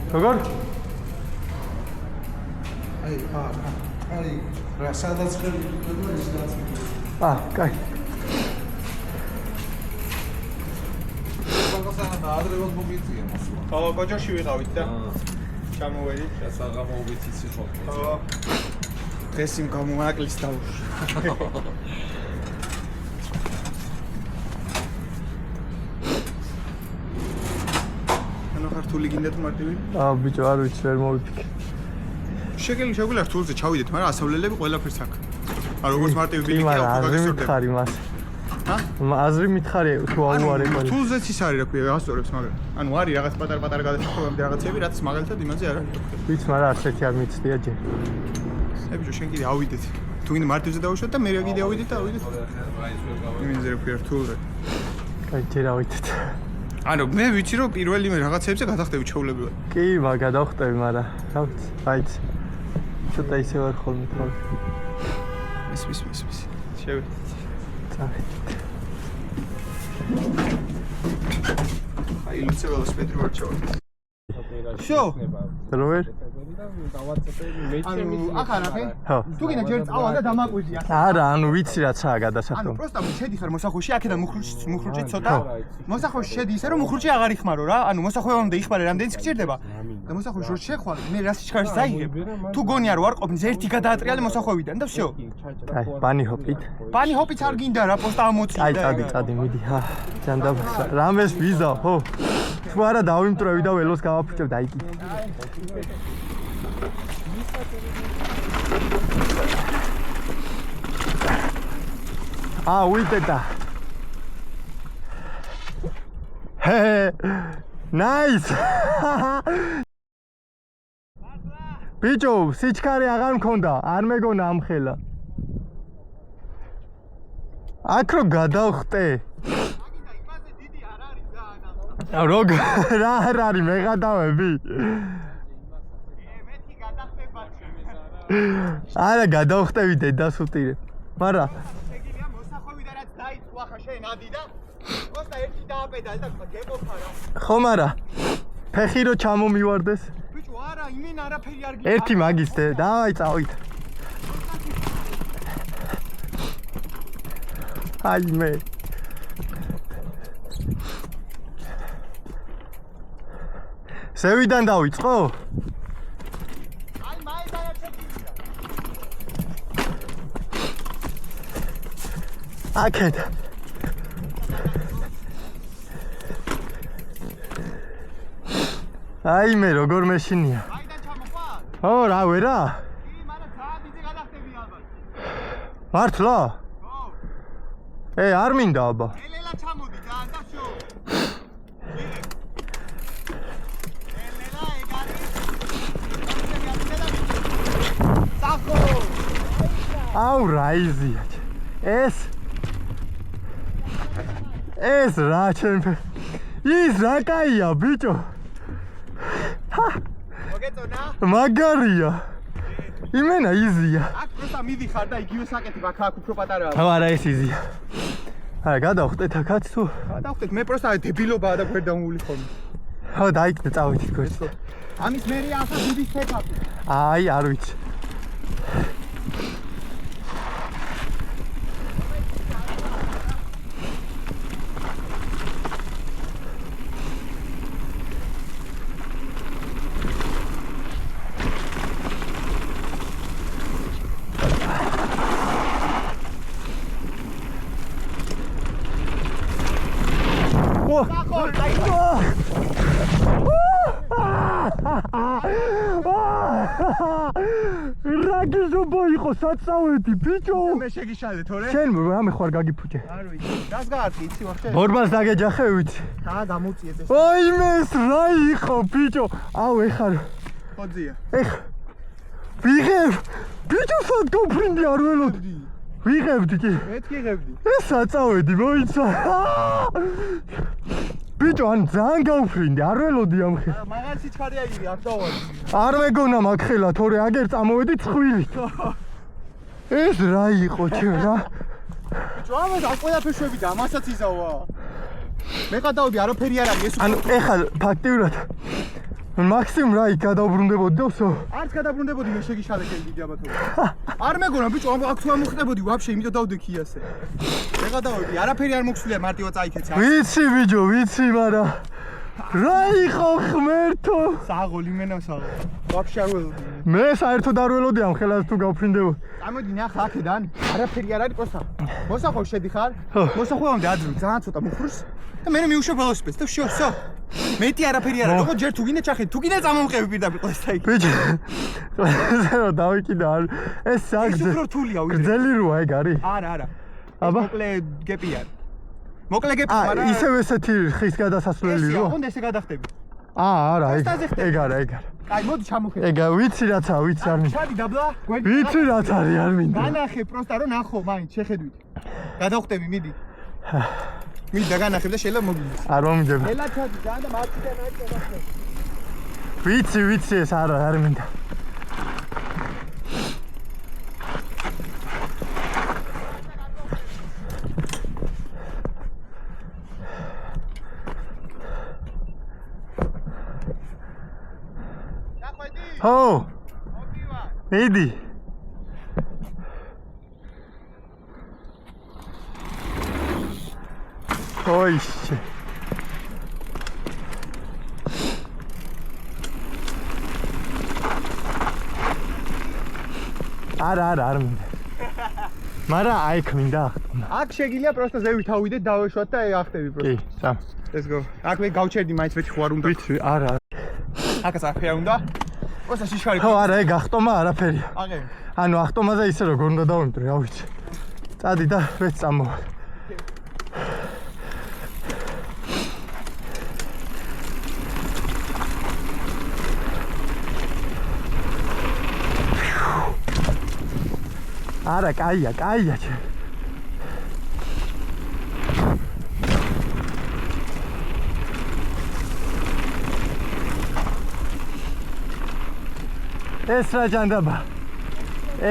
როგორ? აი, რა სადაც ხელი ხდება ის დაწვი. კაი. ბაგასანა ადრევად მოგიწია მოსულა. ხო, კოჯოში ვიყავით და ჩამოვედით. საღამოობით იცი ხო? ხო. დღეს იმ გამოაკლის დავუშვი. რთული გინდათ მარტივი? ბიჭო, არ ვიცი, ვერ მოვიფიქრე. შეგვიძლია რთულზე ჩავიდეთ, მაგრამ ასავლელები ყველაფერს აქ. როგორც მარტივი ბილიკი აქვს, აზრი მითხარი მას. აზრი მითხარი თუ აუარე ყველა. რთულზეც ის არის, რა ქვია, ასწორებს, მაგრამ ანუ არის რაღაც პატარ-პატარა გადაწყვეტილებები რაღაცები, რაც მაგალითად იმაზე არ არის. ვიცი, მაგრამ არცერთი არ მიცდია ჯერ. ბიჭო, შენ კიდე ავიდეთ. თუ გინდა მარტივზე დავუშვათ და მე კიდე ავიდეთ და ავიდეთ. იმენზე რა ქვია, რთულზე. კაი, ჯერ ავიდეთ. ანუ მე ვიცი რომ პირველ იმ რაღაცებზე გადახდები ჩაულებრივად. კი, გადავხტები, მაგრამ რა ვიცი, აიც. ცოტა ისე ვარ ხოლმე თორე. ის. შევიდეთ. წავედით. აი, ლუცე ველოსიპედი ვარ ჩავარდ. შო, როგორ? ანუ აქ არაფერი? ხო. თუ გინდა ჯერ წავალ და დამაკვირდია. არა, ანუ ვიცი რაცაა გადასახდო. ანუ პროსტა შედიხარ მოსახვეში, აქედან მუხრუჭი ცოტა. მოსახვეში შედი ისე რომ მუხრუჭი აღარ იხმარო რა. ანუ მოსახვევამდე იხმარე, რამდენიც გჭირდება. და მოსახვეში რო შეხვალ, მე რა სიჩქარეს დაიღებ. თუ გონია რომ არ ყოფნის ერთი გადაატრიალე მოსახვევიდან და всё. აი, ბანი ჰოპით. ბანი ჰოპიც არ გინდა რა, პროსტა ამოწია. აი, წადი, მიდი. ჯანდაბა. რამეს ვიზა, ხო? თუ არა დავიმტრევი და ველოს გავაფრჩევ და აიკი. უიტეტა. ნაის. ბიჭო, სიჩქარე აღარ მქონდა, არ მეგონა ამხელა. აქ რო გადავხტე. როგორ რა არის მე გადავები? მეთქი გადახტება. არა, გადავხტები დედას უტირე. მაგრამ შეგიძლია მოსახვევიდან რაც დაიწყო ახლა შენ ადი და просто ერთი დააპედალე და გეყოფა რა. ხო, მაგრამ ფეხი რო ჩამომივარდეს. ბიჭო, არა, იმენ არაფერი არ გიქნა. ერთი მაგის დე, დავაი წავით. აი მე. სევიდან დავიწყო? აი მაინც არ შეგვიძლია. აქეთ. აი მე როგორ მეშინია. აიდან ჩამოყვა? ო, რა ვერა? კი, მაგრამ ძალიან დიდი გადახტები ალბათ. მართლა? ხო. არ მინდა აბა. ელელა ჩამოდი ძალიან და всё. აუ რაიზია. ეს რა ჩემფე. ის რა კაია ბიჭო. მოგეწონა? მაგარია. იმენა იზია. აქ პროსტა მივიხარ და იგივე საკეთებ აქ უფრო პატარაა. არა ეს იზია. არა გადავხტეთ აქაც თუ. გადავხტეთ, მე პროსტა დებილობაა და გვერდ დამული ხოლმე. ხო დაიქნე წავით გვერდ. ამის მერე ახლა დიდი სეტაპი. აი არ ვიცი. რაგიზობა იყო საწავედი ბიჭო მე შეგიშალე თორე შენ რამე ხარ გაგიფუჭე არ ვიცი რას გაარკი იცი ვახშე ბორბალს დაგეჯახე ვიცი გამოწიეთ ეს ოიმეს რა იყო ბიჭო აუ ეხარ ხოძია ვიღებ ბიჭო სად გოფრინდი არ ველოდი ვიღებდი კი მეთქი ღებდი ეს საწავედი მოიცა ბიჭო ან ძალიან გავფრინდი არ ველოდი ამ ხე მაგარ სიჩქარე აირი არ დავარი არ მეგონა მაგ ხელა თორე აგერ წამოვედი ცხვირით ეს რა იყო ჩვენ რა ბიჭო ამას ყველაფერს შვებიდა ამასაც იზავა მე გადავდი არაფერი არ არის ეს ანუ ეხლა ფაქტიურად მაქსიმ რა იქ გადაუბრუნდებოდი და всё არც გადაბრუნდებოდი მე შეგიშალე შენ დიდი აბათო არ მეგონა ბიჭო აქ თუ ამოხდებოდი ვაფშე იმიტომ დავდექი ასე მე გადავდი არაფერი არ მოხსულია მარტივად წაიქეცე ვიცი ბიჭო ვიცი მაგრამ რა იყო ღმერთო საღოლი მენა საღოლი ვაფშე არ ველოდი მე საერთოდ არ ველოდი ამ ხელას თუ გავფრინდებოდი წამოდი ნახა აქედან არაფერი არ არის პროსტა მოსახოვ შედიხარ მოსახოვამდე ადრე ძალიან ცოტა მუხრს და მე მივუშვებ ველოსიპედს და всё მეტი არაფერი არ არის როგორ ჯერ თუ გინდა ჩახე თუ გინდა წამომყევი პირდაპირ ყლესა იქ ბიჭო ზერო დავიკიდა ეს ეს უფრო რთულია ვიდრე გრძელი როა ეგ არის არა აბა მოკლე გეპი არის მოკლე გეპი მაგრამ ისევ ესეთი ხის გადასასვლელი რო უნდა ესე გადახტები არა ეგ არა აი მოდი ჩამოხედე ეგ ვიცი რაცა ვიცი არ მინდა ჩადი დაბლა ვიცი რაც არის არ მინდა განახე პროსტა რომ ნახო მაინც შეხედვით გადავხტები მიდი მიდი დაგანახებ და შეიძლება მოგიდეს არ მომიდება ელა ჩადი ძალიან და მარტიდან ვიცი ეს არ მინდა ო მიდი ოიში არ მინდა მაგრამ აი მინდა აქ შეგიძლია პროსტა ზევით ავიდეთ დავეშვათ და ახტები პროსტა კი სამ let's go აქ მე გავჩერდი მაინც მეთი ხო არ უნდა ვიცი არა აქაც არაფერი უნდა პროსტა შიშხარი ხო არა ეგ ახტომა არაფერია აღე ანუ ახტომაზე ისე როგორ უნდა დავიმტრო რა ვიცი წადი და ვეც წამოვა არა კაია ჩე ეს რა ჯანდაბა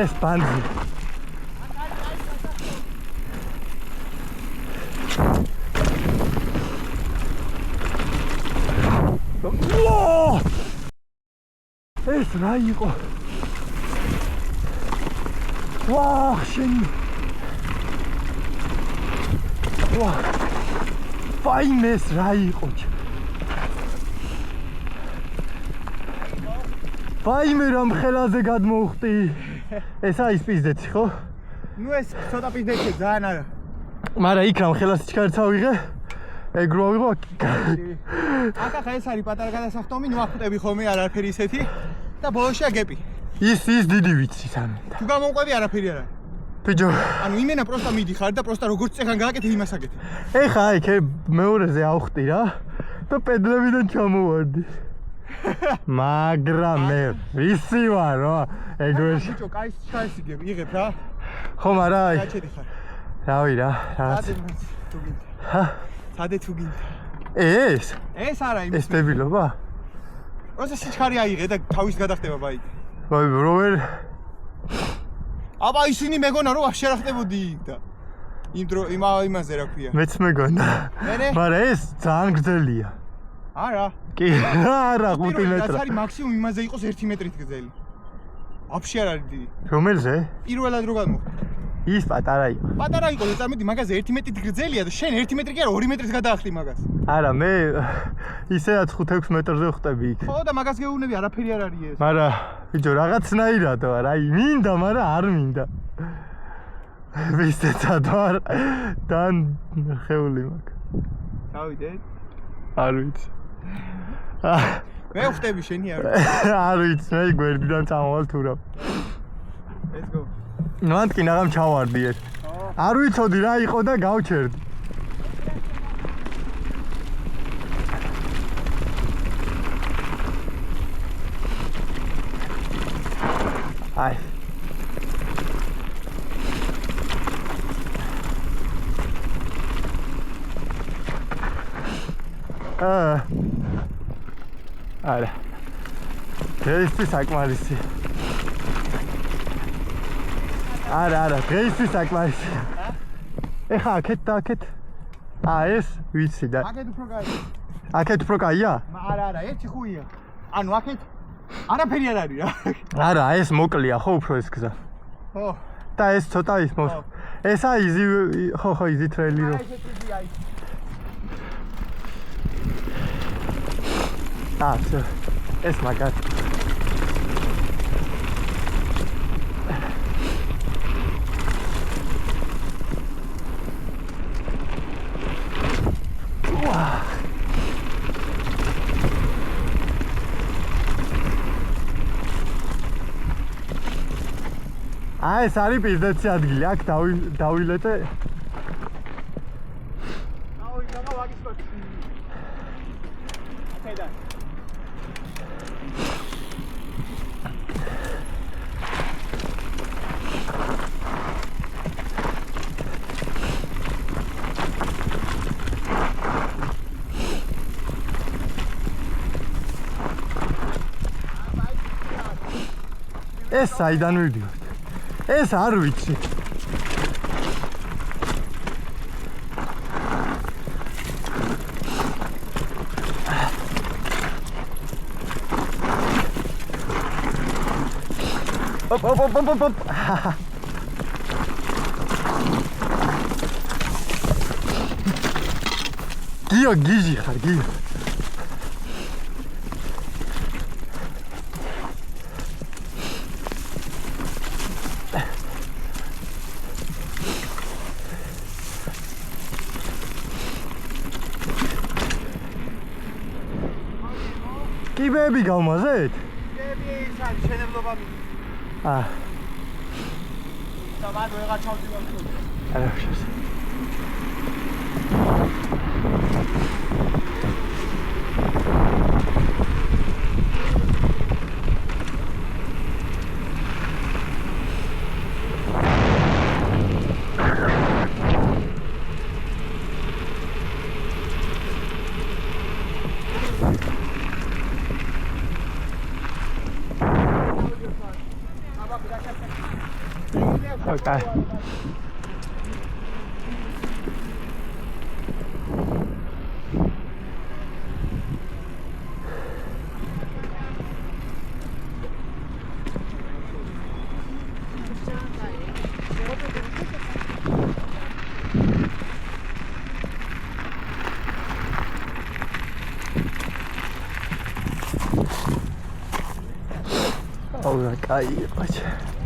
ეს ბანძი ეს რა იყო ვა შენი ვა ფაინეს რა იყო ვაიმე რამ ხელაზე გადმოვხტი ეს არის პიზდეცი ხო? ნუ ეს ცოტა პიზდეცი ძალიან არა მაგრამ იქ რამ ხელას ჩქარც ავიღე ეგ რო ავიღო აკა ეს არის პატარა გადასახტომი ნუ ახუტები ხოლმე არაფერი ისეთი და ბოლოშია გეპი ის დიდი ვიცი სამინდა თუ გამომყვები არაფერი არა ბიჭო ანუ იმენა პროსტა მიდიხარ და პროსტა როგორც წეხან გააკეთე იმას აკეთე ეხა აი მეორეზე ავხტი რა და პედლებიდან ჩამოვარდი მაგრამ მე ისი ვარ რა ეგრეში ბიჭო კაი ჩაისი იღებ რა ხო მაგრამ აი გაჩედიხარ რავი რა რაღაც ჰა სადე თუ გინდა ეს არა იმის ეს დებილობა როცა სიჩქარე აიღე და თავის გადახტება ბაიკი ვაი როვერ აბა ისინი მეგონა რომ ვაფშე არ ხდებოდი და იმაზე რა ქვია მეც მეგონა მაგრამ ეს ძალიან გრძელია არა კი არა 5 მეტრი რაც არის მაქსიმუმ იმაზე იყოს 1 მეტრით გრძელი ვაფშე არ არის დიდი რომელზე პირველად რო გადმოხდა ის პატარა იყო და წარმოიდი მაგაზე 1 მეტრით გრძელია და შენ 1 მეტრი კი არა 2 მეტრით გადაახტი მაგას არა მე ისედაც 5-6 მეტრზე ვხტები იქ ხო და მაგას გეუბნები არაფერი არ არის ეს მაგრამ ბიჭო რაღაცნაირად ვარ აი მინდა მაგრამ არ მინდა ვისეცად ვარ თან ხეული მაქვს დავიდეთ არ ვიცი. მე ვხტები შენი არ არ ვიცი, მე გვერდიდან წამოვალ თუ რა. Let's go. მანდ კი ნაღამ ჩავარდი ეს. არ ვიცოდი რა იყო და გავჩერდი. აი. არა. დღეისთვის საკმარისი. არა, დღეისთვის საკმარისია. ეხა აქეთ და აქეთ. ეს ვიცი და. აქეთ უფრო გაია. აქეთ უფრო კაია? არა, ერთი ხუია. ანუ აქეთ არაფერი არ არის რა. არა, ეს მოკლია ხო უფრო ეს გზა. ხო. და ეს ცოტა ის მოს. ესა იზი ხო იზი ტრეილი რო. ასე. ეს მაგარი. ეს არის პირდაცი ადგილი, აქ დავილეტე. ეს საიდან ვიდიოთ? ეს არ ვიცი. ოპ. გიო გიჟი ხარ, გიო. კიბეები გავმაზეთ? კიბეები ის არის შენებლობა მინდა. და მათ ვეღარ ჩავდივარ თუ. არა, შევს. Okay. Oh, okay.